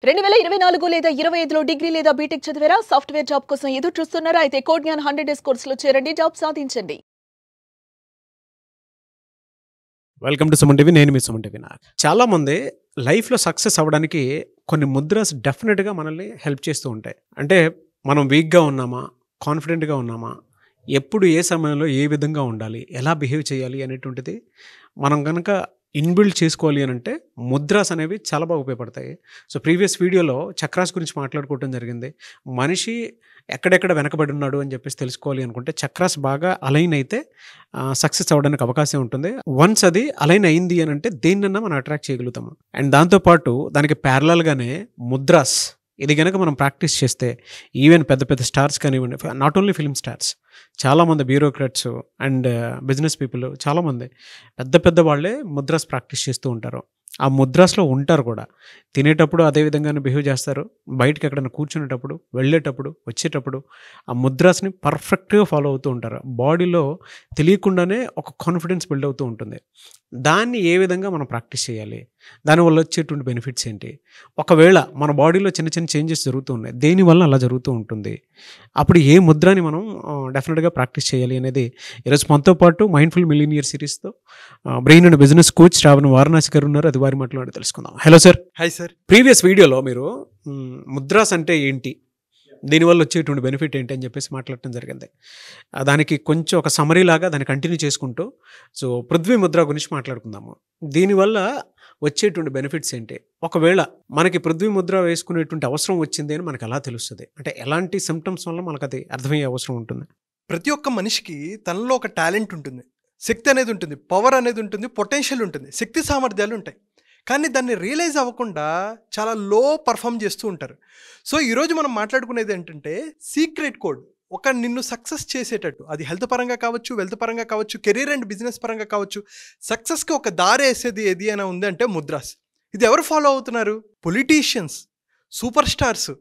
2024 లేదా 25లో డిగ్రీ లేదా బీటెక్ చదివారా? సాఫ్ట్వేర్ జాబ్ కోసం ఎదురు చూస్తున్నారా? అయితే కోడ్ జ్ఞాన్ 100 డేస్ కోర్సులో చేరండి, జాబ్ సాధించండి. Welcome to Suman TV. నేను మీ సుమన్ టీవీ. చాలామంది లైఫ్లో సక్సెస్ అవ్వడానికి కొన్ని ముద్రాస్ డెఫినెట్గా మనల్ని హెల్ప్ చేస్తూ ఉంటాయి. అంటే మనం వీక్గా ఉన్నామా, కాన్ఫిడెంట్గా ఉన్నామా, ఎప్పుడు ఏ సమయంలో ఏ విధంగా ఉండాలి, ఎలా బిహేవ్ చేయాలి అనేటువంటిది మనం కనుక ఇన్బిల్డ్ చేసుకోవాలి అని అంటే ముద్రాస్ అనేవి చాలా బాగా ఉపయోగపడతాయి. సో ప్రీవియస్ వీడియోలో చక్రాస్ గురించి మాట్లాడుకోవడం జరిగింది. మనిషి ఎక్కడెక్కడ వెనకబడి ఉన్నాడు అని చెప్పేసి తెలుసుకోవాలి అనుకుంటే చక్రాస్ బాగా అలైన్ అయితే సక్సెస్ అవ్వడానికి అవకాశం ఉంటుంది. వన్స్ అది అలైన్ అయింది అని అంటే దేన్నన్నా మనం అట్రాక్ట్ చేయగలుగుతాము. అండ్ దాంతోపాటు దానికి ప్యారలల్గానే ముద్రాస్ ఇది కనుక మనం ప్రాక్టీస్ చేస్తే ఈవెన్ పెద్ద పెద్ద స్టార్స్ కానివ్వండి, నాట్ ఓన్లీ ఫిల్మ్ స్టార్స్, చాలామంది బ్యూరోక్రాట్స్ అండ్ బిజినెస్ పీపుల్ చాలామంది పెద్ద వాళ్ళే ముద్రాస్ ప్రాక్టీస్ చేస్తూ ఉంటారు. ఆ ముద్రాస్లో ఉంటారు కూడా. తినేటప్పుడు అదే విధంగానే బిహేవ్ చేస్తారు. బయటకు ఎక్కడైనా కూర్చునేటప్పుడు, వెళ్ళేటప్పుడు, వచ్చేటప్పుడు ఆ ముద్రాస్ని పర్ఫెక్ట్గా ఫాలో అవుతూ ఉంటారు. బాడీలో తెలియకుండానే ఒక కాన్ఫిడెన్స్ బిల్డ్ అవుతూ ఉంటుంది. దాన్ని ఏ విధంగా మనం ప్రాక్టీస్ చేయాలి, దానివల్ల వచ్చేటువంటి బెనిఫిట్స్ ఏంటి, ఒకవేళ మన బాడీలో చిన్న చిన్న చేంజెస్ జరుగుతూ ఉన్నాయి, దేనివల్ల అలా జరుగుతూ ఉంటుంది, అప్పుడు ఏ ముద్రని మనం డెఫినెట్గా ప్రాక్టీస్ చేయాలి అనేది ఈరోజు మనతో పాటు మైండ్ఫుల్ మిలీనియర్ సిరీస్తో brain and business coach Shravan Varanasi గారు ఉన్నారు. అది వారి మాట్లాడి తెలుసుకుందాం. Hello sir. Hi sir. Previous వీడియోలో మీరు ముద్రాస్ అంటే ఏంటి, దీనివల్ల వచ్చేటువంటి బెనిఫిట్ ఏంటి అని చెప్పేసి మాట్లాడటం జరిగింది. దానికి కొంచెం ఒక సమరీ లాగా దాన్ని కంటిన్యూ చేసుకుంటూ సో పృథ్వీ ముద్ర గురించి మాట్లాడుకుందాము. దీనివల్ల వచ్చేటువంటి బెనిఫిట్స్ ఏంటి, ఒకవేళ మనకి పృథ్వీ ముద్ర వేసుకునేటువంటి అవసరం వచ్చింది అని మనకు ఎలా తెలుస్తుంది, అంటే ఎలాంటి సిమ్టమ్స్ వల్ల మనకు అది అర్థమయ్యే అవసరం ఉంటుంది? ప్రతి ఒక్క మనిషికి తనలో ఒక టాలెంట్ ఉంటుంది, శక్తి అనేది ఉంటుంది, పవర్ అనేది ఉంటుంది, పొటెన్షియల్ ఉంటుంది, శక్తి సామర్థ్యాలు ఉంటాయి. కానీ దాన్ని రియలైజ్ అవ్వకుండా చాలా లో పర్ఫామ్ చేస్తూ ఉంటారు. సో ఈరోజు మనం మాట్లాడుకునేది ఏంటంటే సీక్రెట్ కోడ్, ఒక నిన్ను సక్సెస్ చేసేటట్టు, అది హెల్త్ పరంగా కావచ్చు, వెల్త్ పరంగా కావచ్చు, కెరీర్ అండ్ బిజినెస్ పరంగా కావచ్చు, సక్సెస్కి ఒక దారి వేసేది ఏది అని ఉంది అంటే ముద్రాస్. ఇది ఎవరు ఫాలో అవుతున్నారు? Politicians, super stars,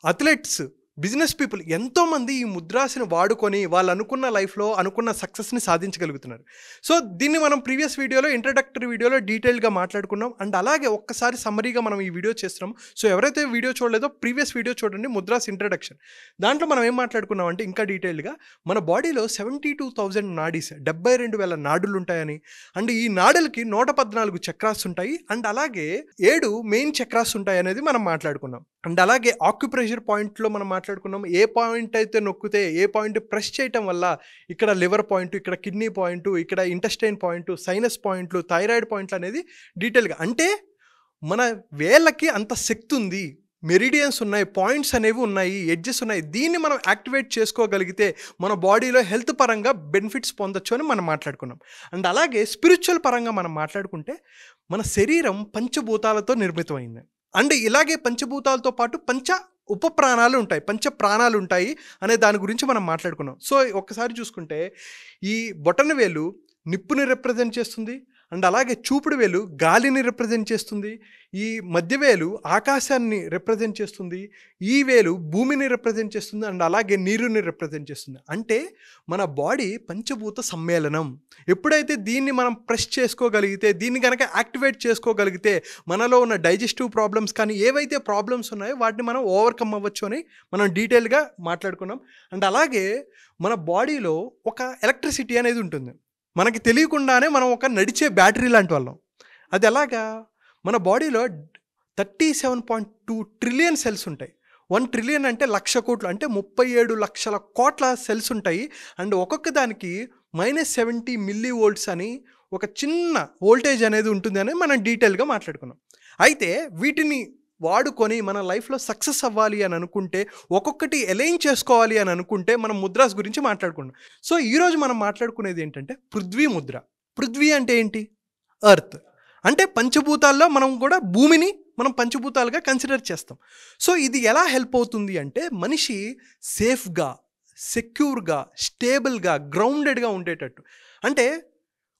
athletes, business people ఎంతోమంది ఈ ముద్రాస్ని వాడుకొని వాళ్ళు అనుకున్న లైఫ్లో అనుకున్న సక్సెస్ని సాధించగలుగుతున్నారు. సో దీన్ని మనం ప్రీవియస్ వీడియోలో, ఇంట్రడక్టరీ వీడియోలో డీటెయిల్గా మాట్లాడుకున్నాం. అండ్ అలాగే ఒక్కసారి సమ్మరీగా మనం ఈ వీడియో చేస్తున్నాం. సో ఎవరైతే వీడియో చూడలేదో ప్రీవియస్ వీడియో చూడండి, ముద్రాస్ ఇంట్రడక్షన్. దాంట్లో మనం ఏం మాట్లాడుకున్నాం అంటే ఇంకా డీటెయిల్గా మన బాడీలో 72,000 నాడీస్, 72,000 నాడులు ఉంటాయని, అండ్ ఈ నాడులకి 114 చక్రాస్ ఉంటాయి, అండ్ అలాగే 7 మెయిన్ చక్రాస్ ఉంటాయి అనేది మనం మాట్లాడుకున్నాం. అండ్ అలాగే ఆక్యుప్రెషర్ పాయింట్లో మనం మాట్లాడుకున్నాం. ఏ పాయింట్ అయితే నొక్కితే, ఏ పాయింట్ ప్రెస్ చేయటం వల్ల ఇక్కడ లివర్ పాయింట్, ఇక్కడ కిడ్నీ పాయింట్, ఇక్కడ ఇంటెస్టైన్ పాయింట్, సైనస్ పాయింట్లు, థైరాయిడ్ పాయింట్లు అనేది డీటెయిల్గా, అంటే మన వేళ్ళకి అంత శక్తి ఉంది, మెరిడియన్స్ ఉన్నాయి, పాయింట్స్ అనేవి ఉన్నాయి, ఎడ్జెస్ ఉన్నాయి. దీన్ని మనం యాక్టివేట్ చేసుకోగలిగితే మన బాడీలో హెల్త్ పరంగా బెనిఫిట్స్ పొందొచ్చు అని మనం మాట్లాడుకున్నాం. అండ్ అలాగే స్పిరిచువల్ పరంగా మనం మాట్లాడుకుంటే మన శరీరం పంచభూతాలతో నిర్మితమైంది. అండ్ ఇలాగే పంచభూతాలతో పాటు పంచ ఉప ప్రాణాలు ఉంటాయి, పంచ ప్రాణాలు ఉంటాయి అనే దాని గురించి మనం మాట్లాడుకున్నాం. సో ఒక్కసారి చూసుకుంటే ఈ బొటన వేలు నిప్పుని రిప్రజెంట్ చేస్తుంది, అండ్ అలాగే చూపుడు వేలు గాలిని రిప్రజెంట్ చేస్తుంది, ఈ మధ్య వేలు ఆకాశాన్ని రిప్రజెంట్ చేస్తుంది, ఈ వేలు భూమిని రిప్రజెంట్ చేస్తుంది, అండ్ అలాగే నీరుని రిప్రజెంట్ చేస్తుంది. అంటే మన బాడీ పంచభూత సమ్మేళనం. ఎప్పుడైతే దీన్ని మనం ప్రెస్ చేసుకోగలిగితే, దీన్ని కనుక యాక్టివేట్ చేసుకోగలిగితే మనలో ఉన్న డైజెస్టివ్ ప్రాబ్లమ్స్ కానీ ఏవైతే ప్రాబ్లమ్స్ ఉన్నాయో వాటిని మనం ఓవర్కమ్ అవ్వచ్చు అని మనం డీటెయిల్గా మాట్లాడుకున్నాం. అండ్ అలాగే మన బాడీలో ఒక ఎలక్ట్రిసిటీ అనేది ఉంటుంది, మనకి తెలియకుండానే మనం ఒక నడిచే బ్యాటరీ లాంటి వాళ్ళం. అది ఎలాగా? మన బాడీలో 37.2 ట్రిలియన్ సెల్స్ ఉంటాయి. 1 ట్రిలియన్ అంటే 1,00,000 కోట్లు, అంటే 37 లక్షల కోట్ల సెల్స్ ఉంటాయి. అండ్ ఒక్కొక్క దానికి -70 మిల్లీ వోల్ట్స్ అని ఒక చిన్న వోల్టేజ్ అనేది ఉంటుంది అని మనం డీటెయిల్గా మాట్లాడుకున్నాం. అయితే వీటిని వాడుకొని మన లైఫ్లో సక్సెస్ అవ్వాలి అని అనుకుంటే, ఒక్కొక్కటి ఎలైన్ చేసుకోవాలి అని అనుకుంటే మనం ముద్రాస్ గురించి మాట్లాడుకున్నాం. సో ఈరోజు మనం మాట్లాడుకునేది ఏంటంటే పృథ్వీ ముద్ర. పృథ్వీ అంటే ఏంటి? ఎర్త్. అంటే పంచభూతాల్లో మనం కూడా భూమిని మనం పంచభూతాలుగా కన్సిడర్ చేస్తాం. సో ఇది ఎలా హెల్ప్ అవుతుంది అంటే మనిషి సేఫ్గా, సెక్యూర్గా, స్టేబుల్గా, గ్రౌండెడ్గా ఉండేటట్టు, అంటే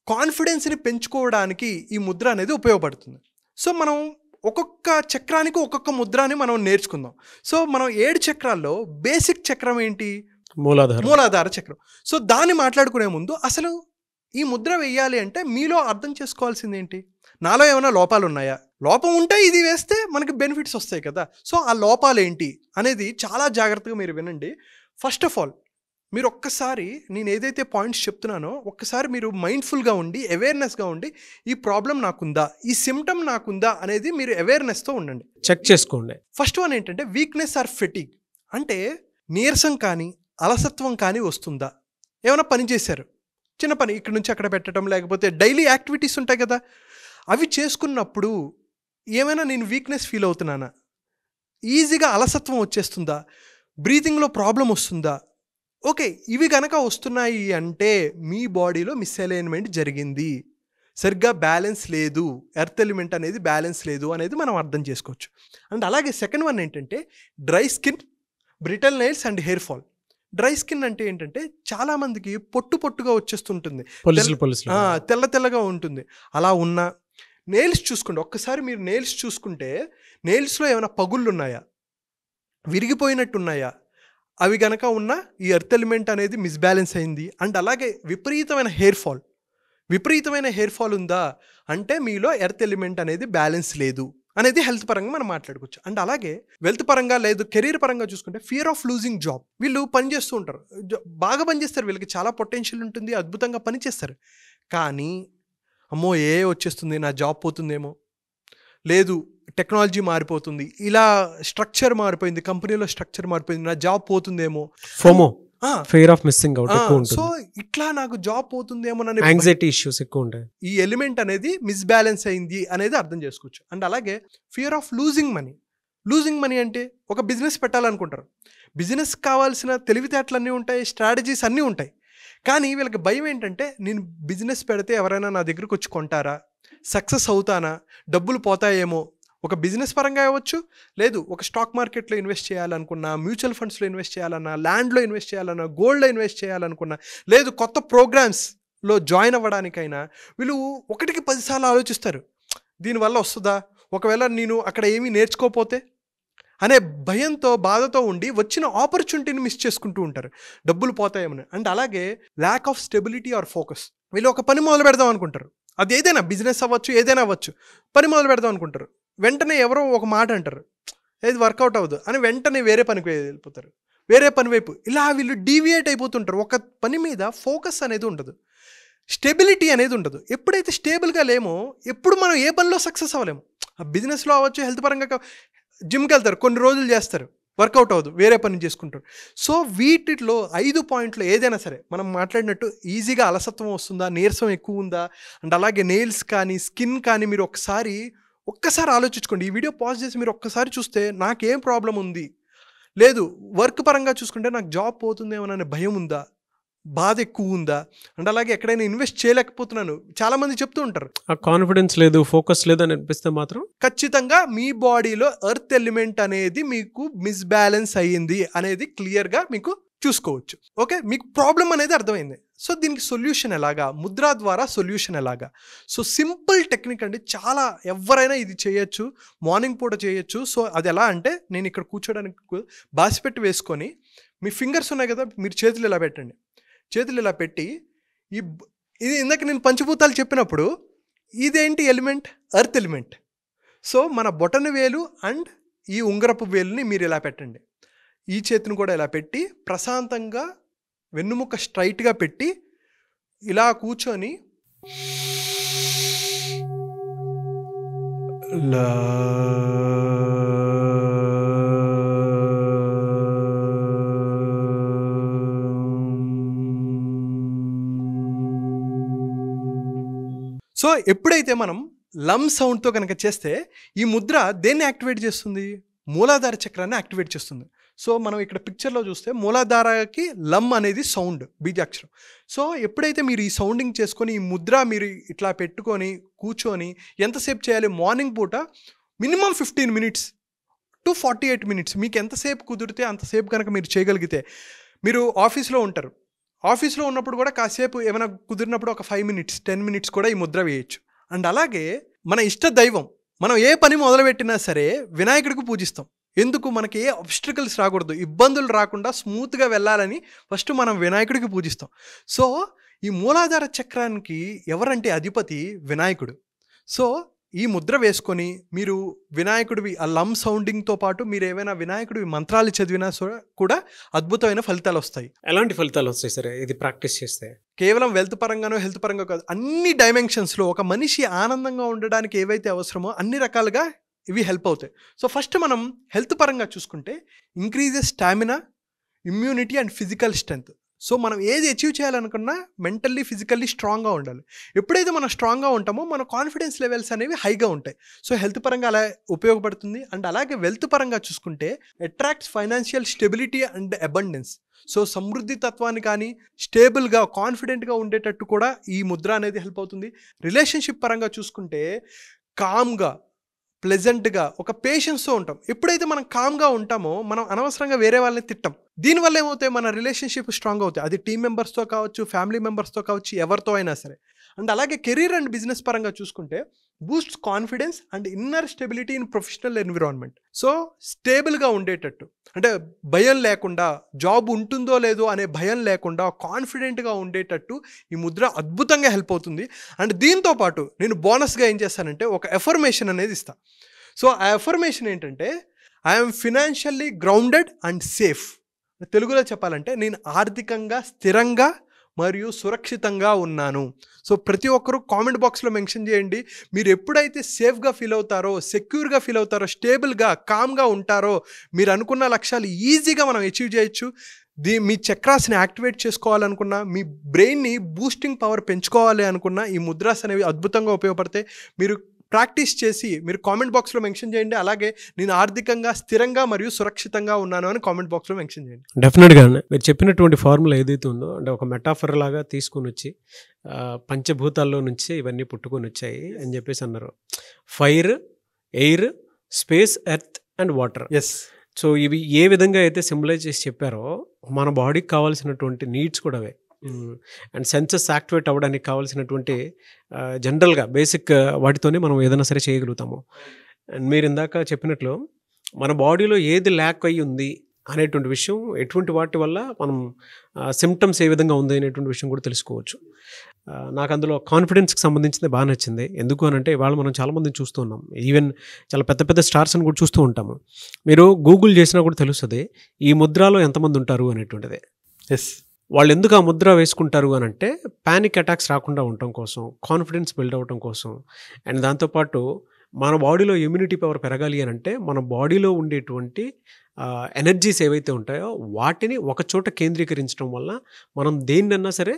కాన్ఫిడెన్స్ని పెంచుకోవడానికి ఈ ముద్ర అనేది ఉపయోగపడుతుంది. సో మనం ఒక్కొక్క చక్రానికి ఒక్కొక్క ముద్రని మనం నేర్చుకుందాం. సో మనం 7 చక్రాల్లో బేసిక్ చక్రం ఏంటి? మూలాధార చక్రం. సో దాన్ని మాట్లాడుకునే ముందు అసలు ఈ ముద్ర వేయాలి అంటే మీలో అర్థం చేసుకోవాల్సింది ఏంటి? నాలో ఏమైనా లోపాలు ఉన్నాయా? లోపం ఉంటే ఇది వేస్తే మనకి బెనిఫిట్స్ వస్తాయి కదా. సో ఆ లోపాలు ఏంటి అనేది చాలా జాగ్రత్తగా మీరు వినండి. ఫస్ట్ ఆఫ్ ఆల్ మీరు ఒక్కసారి నేను ఏదైతే పాయింట్స్ చెప్తున్నానో ఒక్కసారి మీరు మైండ్ఫుల్గా ఉండి అవేర్నెస్గా ఉండి ఈ ప్రాబ్లం నాకుందా, ఈ సిమ్టమ్ నాకుందా అనేది మీరు అవేర్నెస్తో ఉండండి, చెక్ చేసుకోండి. ఫస్ట్ వన్ ఏంటంటే వీక్నెస్ ఆర్ ఫెటిగ్, అంటే నీరసం కానీ అలసత్వం కానీ వస్తుందా. ఏమైనా పని చేశారు, చిన్న పని ఇక్కడ నుంచి అక్కడ పెట్టడం, లేకపోతే డైలీ యాక్టివిటీస్ ఉంటాయి కదా, అవి చేసుకున్నప్పుడు ఏమైనా నేను వీక్నెస్ ఫీల్ అవుతున్నానా, ఈజీగా అలసత్వం వచ్చేస్తుందా, బ్రీతింగ్లో ప్రాబ్లం వస్తుందా. ఓకే, ఇవి కనుక వస్తున్నాయి అంటే మీ బాడీలో మిస్అలైన్మెంట్ జరిగింది, సరిగ్గా బ్యాలెన్స్ లేదు, ఎర్త్ ఎలిమెంట్ అనేది బ్యాలెన్స్ లేదు అనేది మనం అర్థం చేసుకోవచ్చు. అండ్ అలాగే సెకండ్ వన్ ఏంటంటే dry skin, brittle nails and hair fall. Dry skin అంటే ఏంటంటే చాలామందికి పొట్టుగా వచ్చేస్తుంటుంది, తెల్ల తెల్లగా ఉంటుంది. అలా ఉన్న నెయిల్స్ చూసుకోండి, ఒక్కసారి మీరు నెయిల్స్ చూసుకుంటే నెయిల్స్లో ఏమైనా పగుళ్ళు ఉన్నాయా, విరిగిపోయినట్టున్నాయా, అవి గనక ఉన్న ఈ ఎర్త్ ఎలిమెంట్ అనేది మిస్బ్యాలెన్స్ అయింది. అండ్ అలాగే విపరీతమైన హెయిర్ ఫాల్ ఉందా అంటే మీలో ఎర్త్ ఎలిమెంట్ అనేది బ్యాలెన్స్ లేదు అనేది హెల్త్ పరంగా మనం మాట్లాడుకోవచ్చు. అండ్ అలాగే వెల్త్ పరంగా లేదు, కెరీర్ పరంగా చూసుకుంటే ఫియర్ ఆఫ్ లూజింగ్ జాబ్. వీళ్ళు పని చేస్తూ ఉంటారు, బాగా పనిచేస్తారు, వీళ్ళకి చాలా పొటెన్షియల్ ఉంటుంది, అద్భుతంగా పనిచేస్తారు. కానీ అమ్మో వచ్చేస్తుంది, నా జాబ్ పోతుందేమో, లేదు టెక్నాలజీ మారిపోతుంది, ఇలా స్ట్రక్చర్ మారిపోయింది, కంపెనీలో స్ట్రక్చర్ మారిపోయింది, నా జాబ్ పోతుందేమో, FOMO, fear of missing out ఎక్కువ ఉంటుంది. సో ఇట్లా నాకు జాబ్ పోతుందేమో అనే యాంగ్జైటీ ఇష్యూస్ ఎక్కువ ఉంటాయి. ఈ ఎలిమెంట్ అనేది మిస్బ్యాలెన్స్ అయింది అనేది అర్థం చేసుకోవచ్చు. అండ్ అలాగే ఫియర్ ఆఫ్ లూజింగ్ మనీ అంటే ఒక బిజినెస్ పెట్టాలనుకుంటారు, బిజినెస్ కావాల్సిన తెలివితేటలన్నీ ఉంటాయి, స్ట్రాటజీస్ అన్నీ ఉంటాయి, కానీ వీళ్ళకి భయం ఏంటంటే నేను బిజినెస్ పెడితే ఎవరైనా నా దగ్గరకు వచ్చి కొంటారా, సక్సెస్ అవుతానా, డబ్బులు పోతాయేమో. ఒక బిజినెస్ పరంగా అవ్వచ్చు, లేదు ఒక స్టాక్ మార్కెట్లో ఇన్వెస్ట్ చేయాలనుకున్నా, మ్యూచువల్ ఫండ్స్లో ఇన్వెస్ట్ చేయాలన్నా, ల్యాండ్లో ఇన్వెస్ట్ చేయాలన్నా, గోల్డ్లో ఇన్వెస్ట్ చేయాలనుకున్నా, లేదు కొత్త ప్రోగ్రామ్స్లో జాయిన్ అవ్వడానికైనా వీళ్ళు 1కి 10 సార్లు ఆలోచిస్తారు, దీనివల్ల వస్తుందా, ఒకవేళ నేను అక్కడ ఏమీ నేర్చుకోకపోతే అనే భయంతో బాధతో ఉండి వచ్చిన ఆపర్చునిటీని మిస్ చేసుకుంటూ ఉంటారు, డబ్బులు పోతాయేమని. అండ్ అలాగే lack of stability or focus. వీళ్ళు ఒక పని మొదలు పెడదాం అనుకుంటారు, అది ఏదైనా బిజినెస్ అవ్వచ్చు, ఏదైనా అవ్వచ్చు, పని మొదలు పెడదాం అనుకుంటారు, వెంటనే ఎవరో ఒక మాట అంటారు, ఏది వర్కౌట్ అవ్వదు అని వెంటనే వేరే పనికి వెళ్ళిపోతారు, వేరే పని వైపు. ఇలా వీళ్ళు డీవియేట్ అయిపోతుంటారు, ఒక పని మీద ఫోకస్ అనేది ఉండదు, స్టెబిలిటీ అనేది ఉండదు. ఎప్పుడైతే స్టేబుల్గా లేమో ఎప్పుడు మనం ఏ పనిలో సక్సెస్ అవ్వలేము. బిజినెస్లో అవ్వచ్చు, హెల్త్ పరంగా జిమ్కి వెళ్తారు, కొన్ని రోజులు చేస్తారు, వర్కౌట్ అవ్వదు, వేరే పని చేసుకుంటారు. సో వీటిలో 5 పాయింట్లు ఏదైనా సరే మనం మాట్లాడినట్టు ఈజీగా అలసత్వం వస్తుందా, నీరసం ఎక్కువ ఉందా, అండ్ అలాగే నెయిల్స్ కానీ స్కిన్ కానీ మీరు ఒక్కసారి ఆలోచించుకోండి. ఈ వీడియో పాజ్ చేసి మీరు ఒక్కసారి చూస్తే నాకేం ప్రాబ్లం ఉంది, లేదు వర్క్ పరంగా చూసుకుంటే నాకు జాబ్ పోతుందేమోననే భయం ఉందా, బాధ ఎక్కువ ఉందా, అండ్ అలాగే ఎక్కడైనా ఇన్వెస్ట్ చేయలేకపోతున్నాను, చాలామంది చెప్తూ ఉంటారు కాన్ఫిడెన్స్ లేదు, ఫోకస్ లేదు అని అనిపిస్తే మాత్రం ఖచ్చితంగా మీ బాడీలో ఎర్త్ ఎలిమెంట్ అనేది మీకు మిస్బ్యాలెన్స్ అయ్యింది అనేది క్లియర్గా మీకు చూసుకోవచ్చు. ఓకే, మీకు ప్రాబ్లం అనేది అర్థమైంది. సో దీనికి సొల్యూషన్ ఎలాగా, ముద్ర ద్వారా సొల్యూషన్ ఎలాగా. సో సింపుల్ టెక్నిక్ అండి, చాలా ఎవరైనా ఇది చేయొచ్చు, మార్నింగ్ పూట చేయొచ్చు. సో అది ఎలా అంటే నేను ఇక్కడ కూర్చోడానికి బాసిపెట్టి వేసుకొని మీ ఫింగర్స్ ఉన్నాయి కదా, మీరు చేతులు ఇలా పెట్టండి, చేతులు ఇలా పెట్టి ఇది ఇందాక నేను పంచభూతాలు చెప్పినప్పుడు ఇదేంటి ఎలిమెంట్, ఎర్త్ ఎలిమెంట్. సో మన బొటన వేలు అండ్ ఈ ఉంగరపు వేలుని మీరు ఇలా పెట్టండి, ఈ చేతిని కూడా ఇలా పెట్టి ప్రశాంతంగా వెన్నుముక్క స్ట్రైట్గా పెట్టి ఇలా కూర్చొని సో ఎప్పుడైతే మనం లమ్ సౌండ్తో కనుక చేస్తే ఈ ముద్ర దేన్ని యాక్టివేట్ చేస్తుంది, మూలాధార చక్రాన్ని యాక్టివేట్ చేస్తుంది. సో మనం ఇక్కడ పిక్చర్లో చూస్తే మూలాధారకి లమ్ అనేది సౌండ్, బీజాక్షరం. సో ఎప్పుడైతే మీరు ఈ సౌండింగ్ చేసుకొని ఈ ముద్ర మీరు ఇట్లా పెట్టుకొని కూర్చొని ఎంతసేపు చేయాలి, మార్నింగ్ పూట మినిమం 15 minutes to 48 minutes, మీకు ఎంతసేపు కుదిరితే అంతసేపు కనుక మీరు చేయగలిగితే. మీరు ఆఫీస్లో ఉంటారు, ఆఫీస్లో ఉన్నప్పుడు కూడా కాసేపు ఏమైనా కుదిరినప్పుడు ఒక 5 minutes 10 minutes కూడా ఈ ముద్ర వేయచ్చు. అండ్ అలాగే మన ఇష్ట దైవం, మనం ఏ పని మొదలుపెట్టినా సరే వినాయకుడికి పూజిస్తాం. ఎందుకు, మనకి ఏ ఆబ్స్టికల్స్ రాకూడదు, ఇబ్బందులు రాకుండా స్మూత్గా వెళ్ళాలని ఫస్ట్ మనం వినాయకుడికి పూజిస్తాం. సో ఈ మూలాధార చక్రానికి ఎవరంటే అధిపతి వినాయకుడు. సో ఈ ముద్ర వేసుకొని మీరు వినాయకుడివి ఆ లమ్ సౌండింగ్తో పాటు మీరు ఏవైనా వినాయకుడివి మంత్రాలు చదివినా కూడా అద్భుతమైన ఫలితాలు వస్తాయి. ఎలాంటి ఫలితాలు వస్తాయి సరే ఇది ప్రాక్టీస్ చేస్తే? కేవలం వెల్త్ పరంగానో హెల్త్ పరంగా కాదు, అన్ని డైమెన్షన్స్లో ఒక మనిషి ఆనందంగా ఉండడానికి ఏవైతే అవసరమో అన్ని రకాలుగా ఇవి హెల్ప్ అవుతాయి. సో ఫస్ట్ మనం హెల్త్ పరంగా చూసుకుంటే increases stamina, immunity and physical strength. So మనం ఏది అచీవ్ చేయాలనుకున్నా మెంటల్లీ ఫిజికల్లీ స్ట్రాంగ్గా ఉండాలి. ఎప్పుడైతే మనం స్ట్రాంగ్గా ఉంటామో మన కాన్ఫిడెన్స్ లెవెల్స్ అనేవి హైగా ఉంటాయి. సో హెల్త్ పరంగా అలా ఉపయోగపడుతుంది. అండ్ అలాగే వెల్త్ పరంగా చూసుకుంటే attracts financial stability and abundance. So సమృద్ధి తత్వాన్ని కానీ స్టేబుల్గా కాన్ఫిడెంట్గా ఉండేటట్టు కూడా ఈ ముద్ర అనేది హెల్ప్ అవుతుంది. రిలేషన్షిప్ పరంగా చూసుకుంటే కామ్గా, ప్లెజెంట్గా, ఒక పేషెన్స్తో ఉంటాం. ఎప్పుడైతే మనం కామ్గా ఉంటామో మనం అనవసరంగా వేరే వాళ్ళని తిట్టాం. దీనివల్ల ఏమవుతాయి, మన రిలేషన్షిప్ స్ట్రాంగ్ అవుతాయి. అది టీం మెంబర్స్తో కావచ్చు, ఫ్యామిలీ మెంబర్స్తో కావచ్చు, ఎవరితో అయినా సరే. అండ్ అలాగే కెరీర్ అండ్ బిజినెస్ పరంగా చూసుకుంటే boosts confidence and inner stability in professional environment. So స్టేబుల్గా ఉండేటట్టు, అంటే భయం లేకుండా, జాబ్ ఉంటుందో లేదో అనే భయం లేకుండా కాన్ఫిడెంట్గా ఉండేటట్టు ఈ ముద్ర అద్భుతంగా హెల్ప్ అవుతుంది. అండ్ దీంతో పాటు నేను బోనస్గా ఏం చేస్తానంటే ఒక ఎఫర్మేషన్ అనేది ఇస్తాను. సో ఆ ఎఫర్మేషన్ ఏంటంటే I'm financially grounded and safe. తెలుగులో చెప్పాలంటే నేను ఆర్థికంగా స్థిరంగా మరియు సురక్షితంగా ఉన్నాను. సో ప్రతి ఒక్కరూ కామెంట్ బాక్స్లో మెన్షన్ చేయండి. మీరు ఎప్పుడైతే సేఫ్గా ఫీల్ అవుతారో, సెక్యూర్గా ఫీల్ అవుతారో, స్టేబుల్గా కామ్గా ఉంటారో మీరు అనుకున్న లక్ష్యాలు ఈజీగా మనం అచీవ్ చేయొచ్చు. మీ చక్రాస్ని యాక్టివేట్ చేసుకోవాలనుకున్నా, మీ బ్రెయిన్ని బూస్టింగ్ పవర్ పెంచుకోవాలి అనుకున్నా ఈ ముద్రాస్ అనేవి అద్భుతంగా ఉపయోగపడతాయి. మీరు ప్రాక్టీస్ చేసి మీరు కామెంట్ బాక్స్లో మెన్షన్ చేయండి. అలాగే నేను ఆర్థికంగా స్థిరంగా మరియు సురక్షితంగా ఉన్నాను అని కామెంట్ బాక్స్లో మెన్షన్ చేయండి. డెఫినెట్గా మీరు చెప్పినటువంటి ఫార్ములా ఏదైతే ఉందో, అంటే ఒక మెటాఫర్ లాగా తీసుకుని వచ్చి పంచభూతాల్లో నుంచి ఇవన్నీ పుట్టుకొని వచ్చాయి అని చెప్పేసి అన్నారు. Fire, air, space, earth and water. Yes. So ఇవి ఏ విధంగా అయితే సింబలైజ్ చేసి చెప్పారో మన బాడీకి కావాల్సినటువంటి నీడ్స్ కూడా అవే. అండ్ సెన్సెస్ యాక్టివేట్ అవ్వడానికి కావాల్సినటువంటి జనరల్గా బేసిక్ వాటితోనే మనం ఏదైనా సరే చేయగలుగుతాము. అండ్ మీరు ఇందాక చెప్పినట్లు మన బాడీలో ఏది ల్యాక్ అయ్యి ఉంది అనేటువంటి విషయం, ఎటువంటి వాటి వల్ల మనం సిమ్టమ్స్ ఏ విధంగా ఉంది అనేటువంటి విషయం కూడా తెలుసుకోవచ్చు. నాకు అందులో కాన్ఫిడెన్స్కి సంబంధించింది బాగా నచ్చింది. ఎందుకు అని అంటే ఇవాళ మనం చాలామందిని చూస్తూ ఉన్నాం. ఈవెన్ చాలా పెద్ద పెద్ద స్టార్స్ని కూడా చూస్తూ ఉంటాము. మీరు గూగుల్ చేసినా కూడా తెలుస్తుంది ఈ ముద్రలో ఎంతమంది ఉంటారు అనేటువంటిది. ఎస్. వాళ్ళు ఎందుకు ఆ ముద్ర వేసుకుంటారు అని అంటే ప్యానిక్ అటాక్స్ రాకుండా ఉండటం కోసం, కాన్ఫిడెన్స్ బిల్డ్ అవ్వటం కోసం. అండ్ దాంతోపాటు మన బాడీలో ఇమ్యూనిటీ పవర్ పెరగాలి అని అంటే మన బాడీలో ఉండేటువంటి ఎనర్జీస్ ఏవైతే ఉంటాయో వాటిని ఒక చోట కేంద్రీకరించడం వల్ల మనం దేన్నన్నా సరే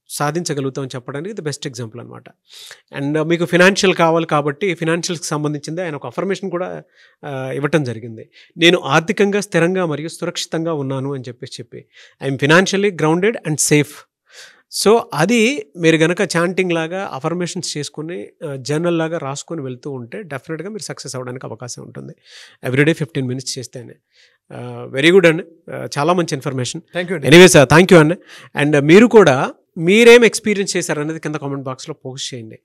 సాధించగలుగుతామని చెప్పడానికి ఇది బెస్ట్ ఎగ్జాంపుల్ అనమాట. అండ్ మీకు ఫినాన్షియల్ కావాలి కాబట్టి ఫినాన్షియల్కి సంబంధించింది ఆయన ఒక అఫర్మేషన్ కూడా ఇవ్వటం జరిగింది. నేను ఆర్థికంగా స్థిరంగా మరియు సురక్షితంగా ఉన్నాను అని చెప్పి I'm financially grounded and safe. So అది మీరు కనుక చాంటింగ్ లాగా అఫర్మేషన్స్ చేసుకుని జర్నల్ లాగా రాసుకొని వెళ్తూ ఉంటే డెఫినెట్గా మీరు సక్సెస్ అవ్వడానికి అవకాశం ఉంటుంది. ఎవ్రీడే 15 minutes చేస్తేనే. వెరీ గుడ్ అండి, చాలా మంచి ఇన్ఫర్మేషన్. ఎనీవేస్ థ్యాంక్ యూ అండి. అండ్ మీరు కూడా మీరేం ఎక్స్పీరియన్స్ చేశారనేది కింద కామెంట్ బాక్స్లో పోస్ట్ చేయండి.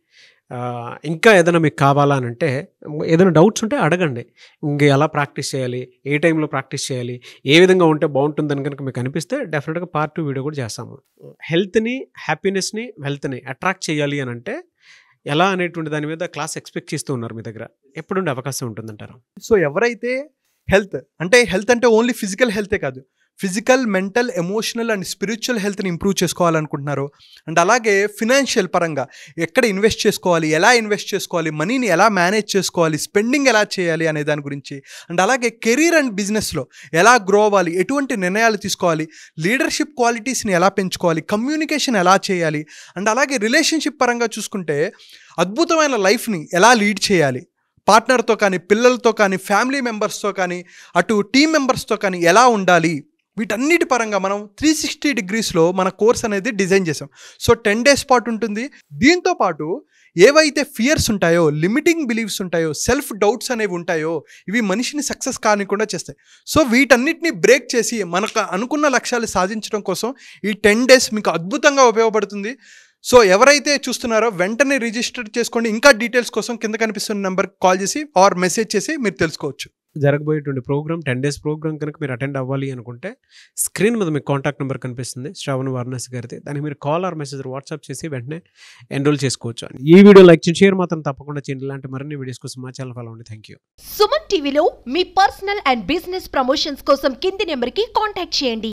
ఇంకా ఏదైనా మీకు కావాలా అని అంటే ఏదైనా డౌట్స్ ఉంటే అడగండి. ఇంక ఎలా ప్రాక్టీస్ చేయాలి, ఏ టైంలో ప్రాక్టీస్ చేయాలి, ఏ విధంగా ఉంటే బాగుంటుందని కనుక మీకు అనిపిస్తే డెఫినెట్గా పార్ట్ 2 వీడియో కూడా చేస్తాము. హెల్త్ని, హ్యాపీనెస్ని, వెల్త్ని అట్రాక్ట్ చేయాలి అని అంటే ఎలా అనేటువంటి దాని మీద క్లాస్ ఎక్స్పెక్ట్ చేస్తూ ఉన్నారు మీ దగ్గర. ఎప్పుడుండే అవకాశం ఉంటుందంటారు? సో ఎవరైతే హెల్త్ అంటే ఓన్లీ ఫిజికల్ హెల్తే కాదు, physical, mental, emotional and spiritual హెల్త్ని ఇంప్రూవ్ చేసుకోవాలనుకుంటున్నారు. అండ్ అలాగే ఫినాన్షియల్ పరంగా ఎక్కడ ఇన్వెస్ట్ చేసుకోవాలి, ఎలా ఇన్వెస్ట్ చేసుకోవాలి, మనీని ఎలా మేనేజ్ చేసుకోవాలి, స్పెండింగ్ ఎలా చేయాలి అనే దాని గురించి, అండ్ అలాగే కెరీర్ అండ్ బిజినెస్లో ఎలా గ్రో అవ్వాలి, ఎటువంటి నిర్ణయాలు తీసుకోవాలి, లీడర్షిప్ క్వాలిటీస్ని ఎలా పెంచుకోవాలి, కమ్యూనికేషన్ ఎలా చేయాలి, అండ్ అలాగే రిలేషన్షిప్ పరంగా చూసుకుంటే అద్భుతమైన లైఫ్ని ఎలా లీడ్ చేయాలి, పార్ట్నర్తో కానీ, పిల్లలతో కానీ, ఫ్యామిలీ మెంబర్స్తో కానీ, అటు టీమ్ మెంబర్స్తో కానీ ఎలా ఉండాలి, వీటన్నిటి పరంగా మనం 360 degreesలో మన కోర్స్ అనేది డిజైన్ చేసాం. సో 10 days పాటు ఉంటుంది. దీంతో పాటు ఏవైతే ఫియర్స్ ఉంటాయో, లిమిటింగ్ బిలీఫ్స్ ఉంటాయో, సెల్ఫ్ డౌట్స్ అనేవి ఉంటాయో, ఇవి మనిషిని సక్సెస్ కానికుండా చేస్తాయి. సో వీటన్నిటిని బ్రేక్ చేసి మనకు అనుకున్న లక్ష్యాలు సాధించడం కోసం ఈ 10 days మీకు అద్భుతంగా ఉపయోగపడుతుంది. సో ఎవరైతే చూస్తున్నారో వెంటనే రిజిస్టర్ చేసుకోండి. ఇంకా డీటెయిల్స్ కోసం కింద కనిపిస్తున్న నెంబర్కి కాల్ చేసి ఆర్ మెసేజ్ చేసి మీరు తెలుసుకోవచ్చు. జరగబోయేటువంటి ప్రోగ్రామ్ 10 days ప్రోగ్రామ్ కనుక మీరు అటెండ్ అవ్వాలి అనుకుంటే స్క్రీన్ మీద మీకు కాంటాక్ట్ నెంబర్ కనిపిస్తుంది, శ్రావణ్ వారణాసి గారిది. దానికి మీరు కాల్ ఆర్ మెసేజ్ వాట్సాప్ చేసి వెంటనే ఎన్రోల్ చేసుకోవచ్చు. ఈ వీడియో లైక్ చేసి షేర్ మాత్రం తప్పకుండా చేయండి. ఇలాంటి మరిన్ని వీడియోస్ కోసం మా ఛానల్ ఫాలో అవ్వండి. Thank you. సుమన్ టీవీలో మీ పర్సనల్ అండ్ బిజినెస్ ప్రమోషన్స్ కోసం కింది నెంబర్కి కాంటాక్ట్ చేయండి.